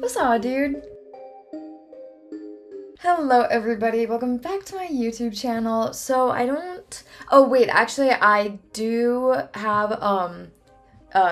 What's up, dude? Hello, everybody. Welcome back to my YouTube channel. Oh, wait, actually, I do have,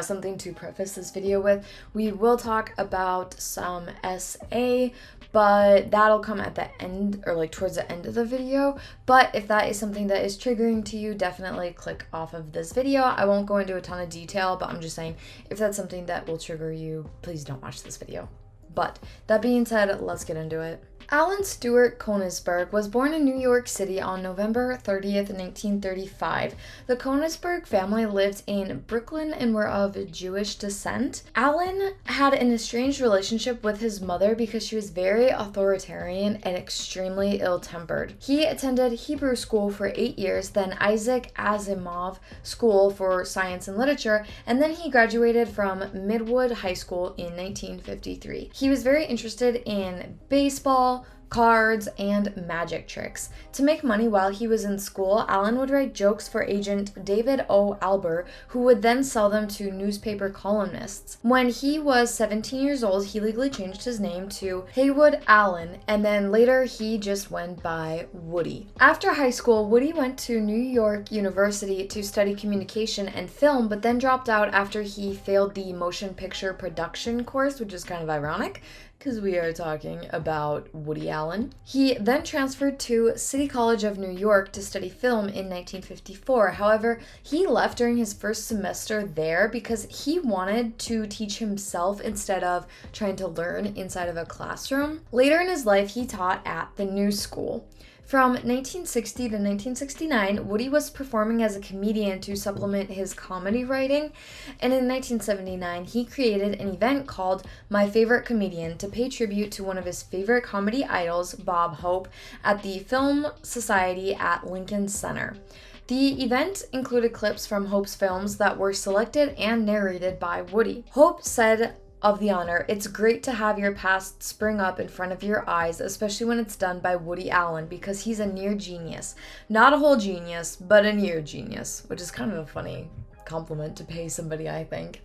something to preface this video with. We will talk about some SA, but that'll come at the end, or like towards the end of the video. But if that is something that is triggering to you, definitely click off of this video. I won't go into a ton of detail, but I'm just saying, if that's something that will trigger you, please don't watch this video. But that being said, let's get into it. Alan Stewart Koenigsberg was born in New York City on November 30th, 1935. The Koenigsberg family lived in Brooklyn and were of Jewish descent. Alan had an estranged relationship with his mother because she was very authoritarian and extremely ill-tempered. He attended Hebrew school for 8 years, then Isaac Asimov School for Science and Literature, and then he graduated from Midwood High School in 1953. He was very interested in baseball, cards, and magic tricks. To make money while he was in school, Alan would write jokes for agent David O. Alber, who would then sell them to newspaper columnists. When he was 17 years old, he legally changed his name to Haywood Allen, and then later he just went by Woody. After high school, Woody went to New York University to study communication and film, but then dropped out after he failed the motion picture production course, which is kind of ironic, because we are talking about Woody Allen. He then transferred to City College of New York to study film in 1954. However, he left during his first semester there because he wanted to teach himself instead of trying to learn inside of a classroom. Later in his life, he taught at the New School. From 1960 to 1969, Woody was performing as a comedian to supplement his comedy writing, and in 1979, he created an event called My Favorite Comedian to pay tribute to one of his favorite comedy idols, Bob Hope, at the Film Society at Lincoln Center. The event included clips from Hope's films that were selected and narrated by Woody. Hope said of the honor, "It's great to have your past spring up in front of your eyes, especially when it's done by Woody Allen, because he's a near genius. Not a whole genius, but a near genius," which is kind of a funny compliment to pay somebody, I think.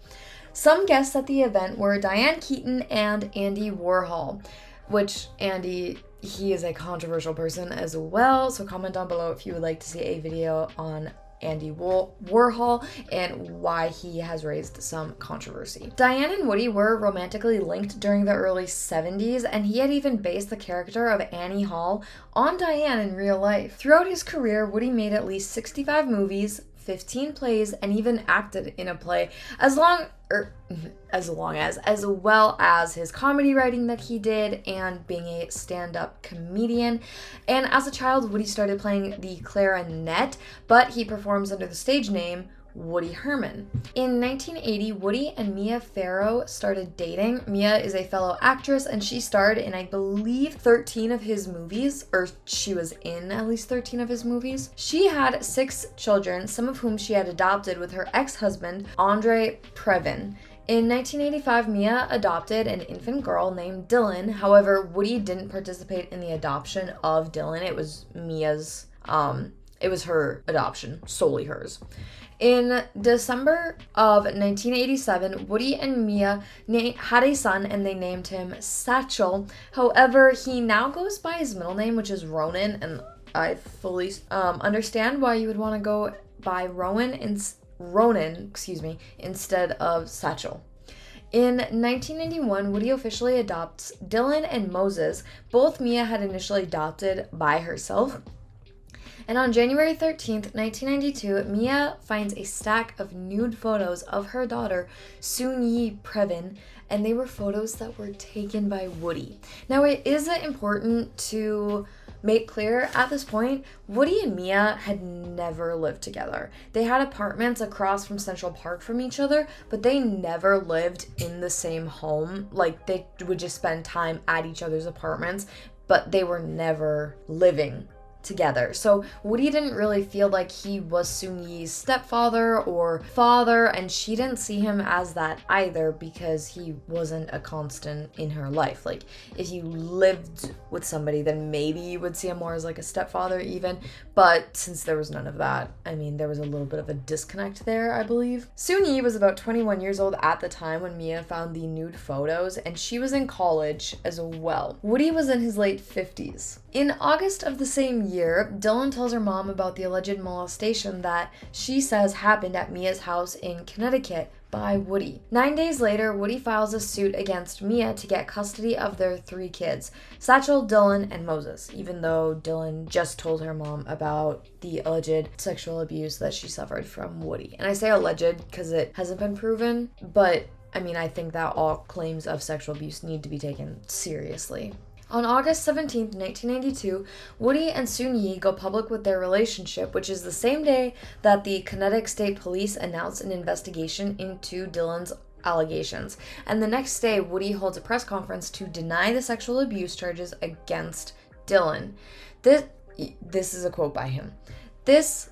Some guests at the event were Diane Keaton and Andy Warhol, which he is a controversial person as well, so comment down below if you would like to see a video on Andy Warhol and why he has raised some controversy. Diane and Woody were romantically linked during the early 70s, and he had even based the character of Annie Hall on Diane in real life. Throughout his career, Woody made at least 65 movies, 15 plays, and even acted in a play, as well as his comedy writing that he did and being a stand-up comedian. And as a child, Woody started playing the clarinet, but he performs under the stage name Woody Herman. In 1980, Woody and Mia Farrow started dating. Mia is a fellow actress, and she starred in, I believe, 13 of his movies, or she was in at least 13 of his movies. She had 6 children, some of whom she had adopted with her ex-husband, Andre Previn. In 1985, Mia adopted an infant girl named Dylan. However, Woody didn't participate in the adoption of Dylan. It was Mia's, it was her adoption, solely hers. In December of 1987, Woody and Mia had a son, and they named him Satchel. However, he now goes by his middle name, which is Ronan, and I fully understand why you would want to go by Ronan, instead of Satchel. In 1991, Woody officially adopts Dylan and Moses. Both Mia had initially adopted by herself. And on January 13th, 1992, Mia finds a stack of nude photos of her daughter, Soon-Yi Previn, and they were photos that were taken by Woody. Now, it is important to make clear at this point, Woody and Mia had never lived together. They had apartments across from Central Park from each other, but they never lived in the same home. Like, they would just spend time at each other's apartments, but they were never living together. So Woody didn't really feel like he was Soon-Yi's stepfather or father, and she didn't see him as that either because he wasn't a constant in her life. Like, if you lived with somebody, then maybe you would see him more as like a stepfather even, but since there was none of that, I mean, there was a little bit of a disconnect there, I believe. Soon-Yi was about 21 years old at the time when Mia found the nude photos, and she was in college as well. Woody was in his late 50s. In August of the same year, Dylan tells her mom about the alleged molestation that she says happened at Mia's house in Connecticut by Woody. 9 days later, Woody files a suit against Mia to get custody of their 3 kids, Satchel, Dylan, and Moses, even though Dylan just told her mom about the alleged sexual abuse that she suffered from Woody. And I say alleged because it hasn't been proven, but I mean, I think that all claims of sexual abuse need to be taken seriously. On August 17, 1992, Woody and Soon-Yi go public with their relationship, which is the same day that the Connecticut State Police announced an investigation into Dylan's allegations. And the next day, Woody holds a press conference to deny the sexual abuse charges against Dylan. This is a quote by him. "This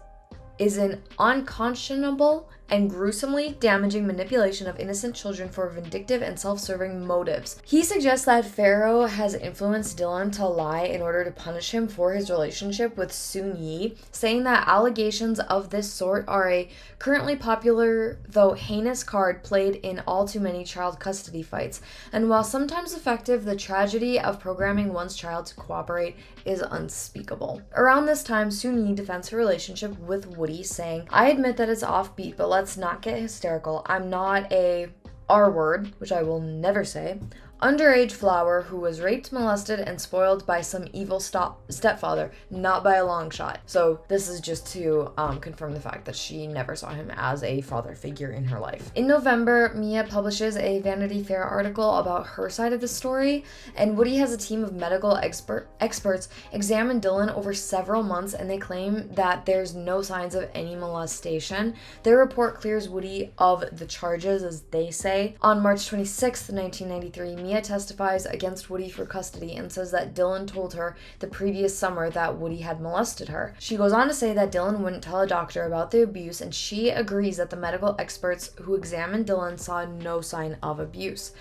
is an unconscionable and gruesomely damaging manipulation of innocent children for vindictive and self-serving motives." He suggests that Farrow has influenced Dylan to lie in order to punish him for his relationship with Soon-Yi, saying that allegations of this sort are a currently popular, though heinous card played in all too many child custody fights. And while sometimes effective, the tragedy of programming one's child to cooperate is unspeakable. Around this time, Soon-Yi defends her relationship with Woody, saying, "I admit that it's offbeat, but let's not get hysterical. I'm not a R word, which I will never say, underage flower who was raped, molested, and spoiled by some evil stepfather, not by a long shot." So this is just to confirm the fact that she never saw him as a father figure in her life. In November, Mia publishes a Vanity Fair article about her side of the story, and Woody has a team of medical experts examine Dylan over several months, and they claim that there's no signs of any molestation. Their report clears Woody of the charges, as they say. On March 26th, 1993, Mia testifies against Woody for custody and says that Dylan told her the previous summer that Woody had molested her. She goes on to say that Dylan wouldn't tell a doctor about the abuse, and she agrees that the medical experts who examined Dylan saw no sign of abuse.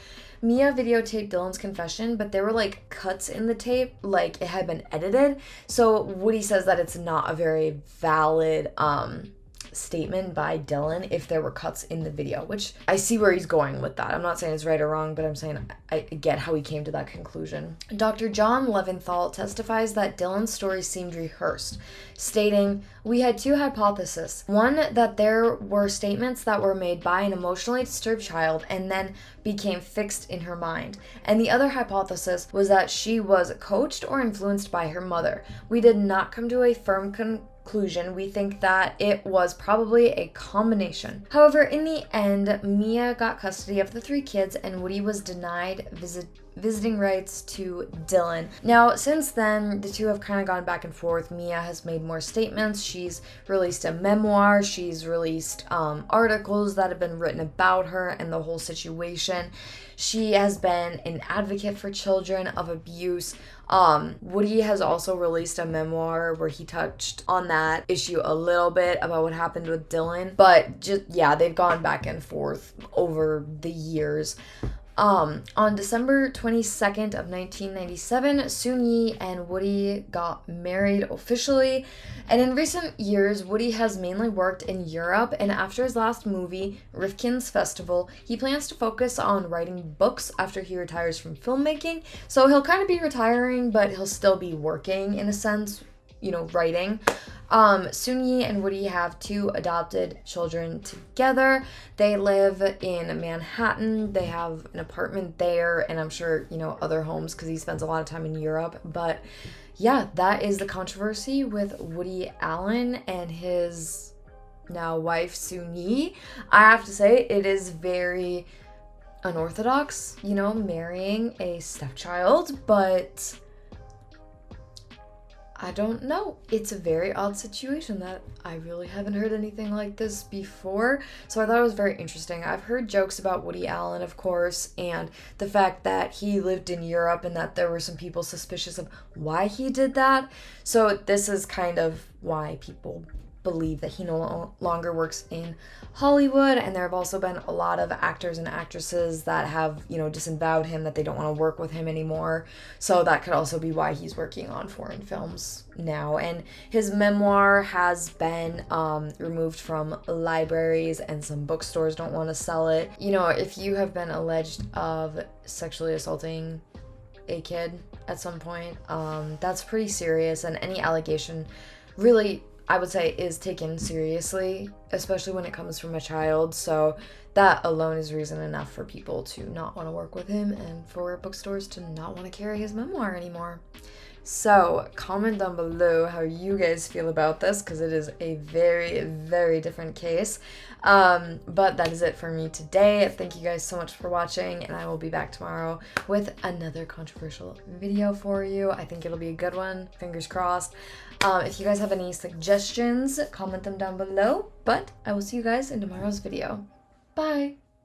Mia videotaped Dylan's confession, but there were like cuts in the tape, like it had been edited. So Woody says that it's not a very valid statement by Dylan if there were cuts in the video, which I see where he's going with that. I'm not saying it's right or wrong, but I'm saying I get how he came to that conclusion. Dr. John Leventhal testifies that Dylan's story seemed rehearsed, stating, "We had 2 hypotheses. One, that there were statements that were made by an emotionally disturbed child and then became fixed in her mind. And the other hypothesis was that she was coached or influenced by her mother. We did not come to a firm conclusion. We think that it was probably a combination." However, in the end, Mia got custody of the 3 kids, and Woody was denied visiting rights to Dylan. Now, since then, the two have kind of gone back and forth. Mia has made more statements. She's released a memoir. She's released articles that have been written about her and the whole situation. She has been an advocate for children of abuse. Woody has also released a memoir where he touched on that issue a little bit about what happened with Dylan. But just, yeah, they've gone back and forth over the years. On December 22nd of 1997, Soon-Yi and Woody got married officially, and in recent years, Woody has mainly worked in Europe, and after his last movie, Rifkin's Festival, he plans to focus on writing books after he retires from filmmaking, so he'll kind of be retiring, but he'll still be working in a sense, you know, writing. Soon-Yi and Woody have 2 adopted children together. They live in Manhattan. They have an apartment there, and I'm sure, you know, other homes because he spends a lot of time in Europe. But yeah, that is the controversy with Woody Allen and his now wife, Soon-Yi. I have to say, it is very unorthodox, you know, marrying a stepchild, but I don't know. It's a very odd situation that I really haven't heard anything like this before. So I thought it was very interesting. I've heard jokes about Woody Allen, of course, and the fact that he lived in Europe and that there were some people suspicious of why he did that. So this is kind of why people believe that he no longer works in Hollywood, and there have also been a lot of actors and actresses that have, disavowed him, that they don't want to work with him anymore. So that could also be why he's working on foreign films now. And his memoir has been removed from libraries, and some bookstores don't want to sell it. If you have been alleged of sexually assaulting a kid at some point, that's pretty serious, and any allegation really, I would say, is taken seriously, especially when it comes from a child. So that alone is reason enough for people to not want to work with him and for bookstores to not want to carry his memoir anymore. So comment down below how you guys feel about this, because it is a very, very different case. But that is it for me today. Thank you guys so much for watching, and I will be back tomorrow with another controversial video for you. I think it'll be a good one. Fingers crossed. If you guys have any suggestions, comment them down below. But I will see you guys in tomorrow's video. Bye!